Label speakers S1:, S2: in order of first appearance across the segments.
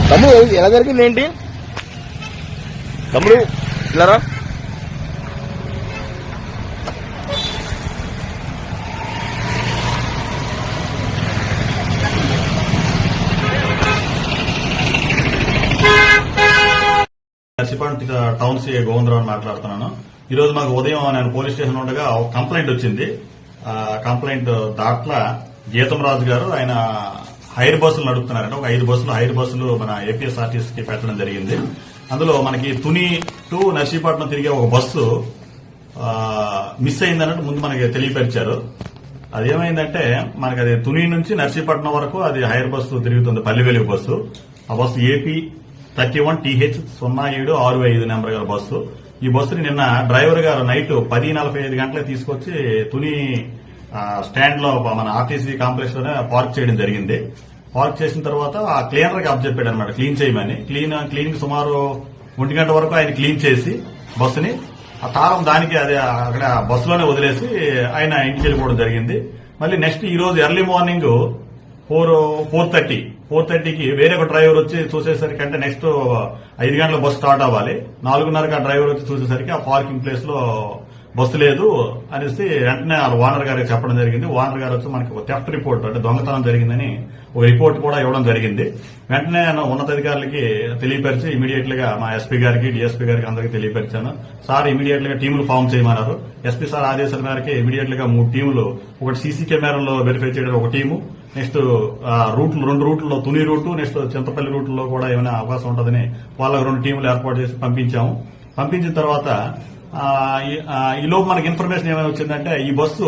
S1: తమ్ముడు ఎలా జరిగింది ఏంటి తమ్ముడు ఇలారా
S2: నర్సీపట్నం టౌన్ సిఐ గోవిందరావు మాట్లాడుతున్నాను. ఈ రోజు మాకు ఉదయం నేను పోలీస్ స్టేషన్ ఉండగా ఒక కంప్లైంట్ వచ్చింది. కంప్లైంట్ దాంట్లో గీతం రాజు గారు ఆయన హైర్ బస్సులు నడుపుతున్నారంటే ఒక 5 బస్సులు హైర్ బస్సులు మన ఏపీఎస్ఆర్టీసీకి పెట్టడం జరిగింది. అందులో మనకి తుని టు నర్సీపట్నం తిరిగే ఒక బస్సు మిస్ అయిందన్నట్టు ముందు మనకి తెలియపరిచారు. అదేమైందంటే మనకి అది తుని నుంచి నర్సీపట్నం వరకు అది హైర్ బస్సు తిరుగుతుంది, పల్లివెలుగు బస్సు. ఆ బస్సు ఏపీ 31TH0765 నెంబర్ గల బస్సు. ఈ బస్సుని నిన్న డ్రైవర్ గారు నైట్ 10:45 గంటలకు తీసుకొచ్చి తుని స్టాండ్ లో మన ఆర్టీసీ కాంప్లెక్స్ లోనే పార్క్ చేయడం జరిగింది. పార్క్ చేసిన తర్వాత ఆ క్లీనర్ కి అబ్జెక్ట్ అనమాట క్లీన్ చేయమని. క్లీనింగ్ సుమారు 1 గంట వరకు ఆయన క్లీన్ చేసి బస్సుని ఆ తారం దానికి అది అక్కడ బస్సులోనే వదిలేసి ఆయన ఇంటికి వెళ్ళిపోవడం జరిగింది. మళ్ళీ నెక్స్ట్ ఈ రోజు ఎర్లీ మార్నింగ్ 4:30కి వేరే ఒక డ్రైవర్ వచ్చి చూసేసరికి అంటే నెక్స్ట్ 5 గంటల బస్సు స్టార్ట్ అవ్వాలి. 4:30కి ఆ డ్రైవర్ వచ్చి చూసేసరికి ఆ పార్కింగ్ ప్లేస్ లో బస్సు లేదు అనేసి వెంటనే ఓనర్ గారికి చెప్పడం జరిగింది. ఓనర్ గారు వచ్చి మనకి ఒక థెఫ్ట్ రిపోర్ట్ అంటే దొంగతనం జరిగిందని ఒక రిపోర్ట్ కూడా ఇవ్వడం జరిగింది. వెంటనే నేను ఉన్నతాధికారులకి తెలియపరిచి ఇమీడియట్ గా మా ఎస్పీ గారికి డిఎస్పీ గారికి అందరికీ తెలియపరిచాను. సార్ ఇమీడియట్ గా టీములు ఫామ్ చేయమన్నారు. ఎస్పీ సార్ ఆదేశాల మేరకు ఇమీడియట్ గా 3 టీములు, ఒకటి సీసీ కెమెరాలో వెరిఫై చేయడం ఒక టీము, నెక్స్ట్ రూట్లు 2 రూట్లలో తుని రూటు నెక్స్ట్ చింతపల్లి రూట్లో కూడా ఏమైనా అవకాశం ఉంటుందని వాళ్ళకి 2 టీములు ఏర్పాటు చేసి పంపించాము. పంపించిన తర్వాత ఈలోపు మనకి ఇన్ఫర్మేషన్ ఏమైనా వచ్చిందంటే ఈ బస్సు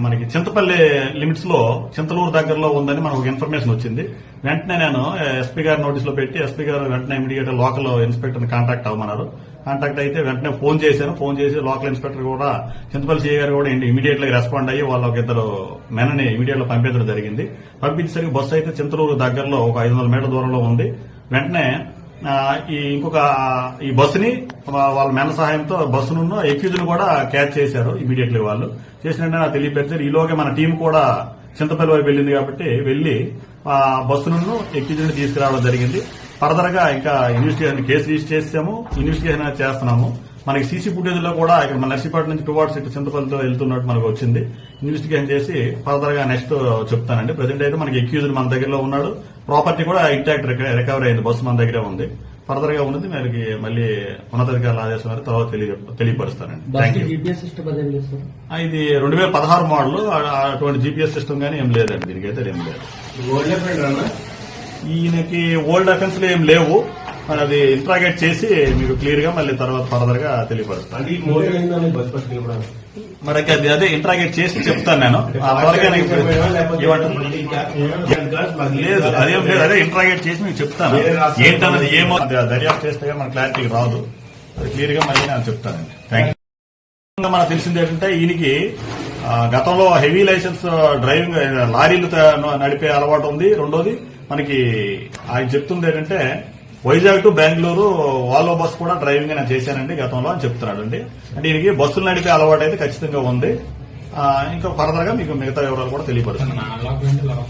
S2: మనకి చింతపల్లి లిమిట్స్ లో చింతలూరు దగ్గరలో ఉందని మనకు ఒక ఇన్ఫర్మేషన్ వచ్చింది. వెంటనే నేను ఎస్పీ గారి నోటీస్ లో పెట్టి ఎస్పీ గారు వెంటనే ఇమీడియట్ లోకల్ ఇన్స్పెక్టర్ ని కాంటాక్ట్ అవ్వమన్నారు. కాంటాక్ట్ అయితే వెంటనే ఫోన్ చేశాను. ఫోన్ చేసి లోకల్ ఇన్స్పెక్టర్ కూడా చింతపల్లి సిఐ గారు కూడా ఇమీడియట్ గా రెస్పాండ్ అయ్యి వాళ్ళ ఒక 2 మెనని ఇమీడియట్ గా పంపించడం జరిగింది. పంపించేసరికి బస్సు అయితే చింతలూరు దగ్గరలో ఒక 500 మీటర్ల దూరంలో ఉంది. వెంటనే ఈ బస్సుని వాళ్ళ మెన సహాయంతో బస్సును ఎక్యూజ్ను కూడా క్యాచ్ చేశారు ఇమీడియట్లీ. వాళ్ళు చేసినట్టు నాకు తెలియపరిచారు. ఈలోగా మన టీం కూడా చింతపల్లి వైపు వెళ్ళింది కాబట్టి వెళ్లి ఆ బస్సును ఎక్యూజ్ని తీసుకురావడం జరిగింది. ఫర్దర్ గా ఇంకా ఇన్వెస్టిగేషన్ కేసు రిజిస్టర్ చేసాము, ఇన్వెస్టిగేషన్ చేస్తున్నాము. మనకి సీసీ ఫుటేజ్ లో కూడా ఇక్కడ మన నర్సీపట్నం నుంచి టువార్డ్స్ ఇటు చింతపల్లితో వెళ్తున్నట్టు మనకు వచ్చింది. ఇన్వెస్టిగేషన్ చేసి ఫర్దర్ గా నెక్స్ట్ చెప్తానండి. ప్రజెంట్ అయితే మనకి ఎక్యూజ్డ్ మన దగ్గరలో ఉన్నాడు. ప్రాపర్టీ కూడా ఇంటాక్ట్ రికవర్ అయింది. బస్సు మన దగ్గరే ఉంది. ఫర్దర్ గా ఉన్నది మనకి మళ్ళీ ఉన్నతాధికారుల ఆదేశం మేరకు తర్వాత తెలియపరుస్తానండి. ఇది 2016 మోడల్. అటువంటి జీపీఎస్ సిస్టమ్ గానీ ఏం లేదండి, దీనికైతే ఏం లేదు. ఈయనకి ఓల్డ్ అఫెన్స్ ఏం లేవు. మరి అది ఇంట్రాగేట్ చేసి మీకు క్లియర్ గా మళ్ళీ తర్వాత ఫర్దర్ గా తెలియపరుస్తాను. మరి అదే ఇంట్రాగేట్ చేసి చెప్తాను నేను. లేదు అదేం లేదు, అదే ఇంట్రాగేట్ చేసి మీకు చెప్తాను. ఏంటన్నది ఏమో దర్యాప్తు చేస్తే మన క్లారిటీకి రాదు. అది క్లియర్ గా మళ్ళీ నేను చెప్తానండి. Thank you. మనకు తెలిసింది ఏంటంటే ఈయనకి గతంలో హెవీ లైసెన్స్ డ్రైవింగ్ లారీలు నడిపే అలవాటు ఉంది. రెండోది మనకి ఆయన చెప్తుంది ఏంటంటే Vizag to Bengaluru Volvo bus కూడా డ్రైవింగ్ నేను చేశానండి గతంలో అని చెప్తున్నాడు అండి. అంటే ఈయనకి బస్సులు నడిపే అలవాటు అయితే ఖచ్చితంగా ఉంది. ఇంకా ఫర్దర్ గా మీకు మిగతా వివరాలు కూడా తెలియపరుస్తున్నాను.